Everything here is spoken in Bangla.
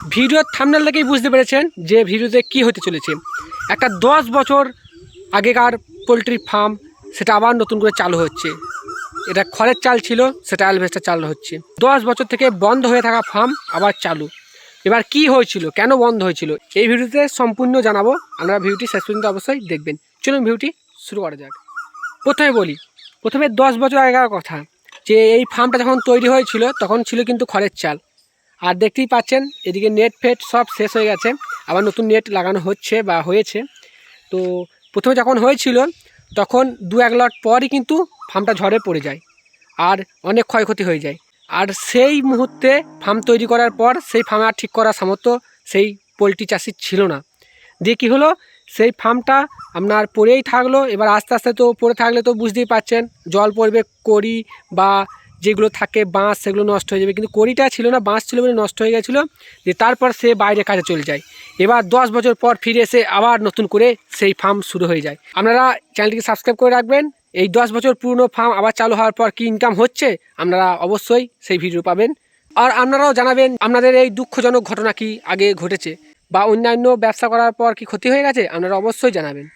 ভিডিওর থাম্বনেল দেখেই বুঝতে পেরেছেন যে ভিডিওতে কি হতে চলেছে। একটা 10 বছর আগেকার পোলট্রি ফার্ম সেটা আবার নতুন করে চালু হচ্ছে। এটা খড়ের চাল ছিল, সেটা অ্যালবেস্টার চালু হচ্ছে। 10 বছর থেকে বন্ধ হয়ে থাকা ফার্ম আবার চালু। এবার কি হয়েছিল, কেন বন্ধ হয়েছিল, এই ভিডিওতে সম্পূর্ণ জানাবো। আপনারা ভিডিওটি শেষ পর্যন্ত অবশ্যই দেখবেন। চলুন ভিডিওটি শুরু করা যাক। প্রথমে 10 বছর আগেকার কথা, যে এই ফার্মটা যখন তৈরি হয়েছিল তখন ছিল কিন্তু খড়ের চাল। আর দেখতেই পাচ্ছেন এদিকে নেট ফেট সব শেষ হয়ে গেছে, আবার নতুন নেট লাগানো হচ্ছে বা হয়েছে। তো প্রথমে যখন হয়েছিল তখন 2-1 লট পরই কিন্তু ফার্মটা ঝড়ে পড়ে যায় আর অনেক ক্ষয়ক্ষতি হয়ে যায়। আর সেই মুহূর্তে ফার্ম তৈরি করার পর সেই ফার্ম আর ঠিক করার সামর্থ্য সেই পোলট্রি চাষির ছিল না। দিয়ে কী হলো, সেই ফার্মটা আপনার পড়েই থাকলো। এবার আস্তে আস্তে তো পড়ে থাকলে তো বুঝতেই পারছেন, জল পড়বে, কড়ি বা যেগুলো থাকে বাঁশ সেগুলো নষ্ট হয়ে যাবে। কিন্তু কড়িটা ছিল না, বাঁশ ছিল বলে নষ্ট হয়ে গেছিলো। দিয়ে তারপর সে বাইরে কাজে চলে যায়। এবার 10 বছর পর ফিরে এসে আবার নতুন করে সেই ফার্ম শুরু হয়ে যায়। আপনারা চ্যানেলটিকে সাবস্ক্রাইব করে রাখবেন। এই 10 বছর পুরনো ফার্ম আবার চালু হওয়ার পর কী ইনকাম হচ্ছে আপনারা অবশ্যই সেই ভিডিও পাবেন। আর আপনারাও জানাবেন আপনাদের এই দুঃখজনক ঘটনা কি আগে ঘটেছে বা অন্যান্য ব্যবসা করার পর কি ক্ষতি হয়ে গেছে, আপনারা অবশ্যই জানাবেন।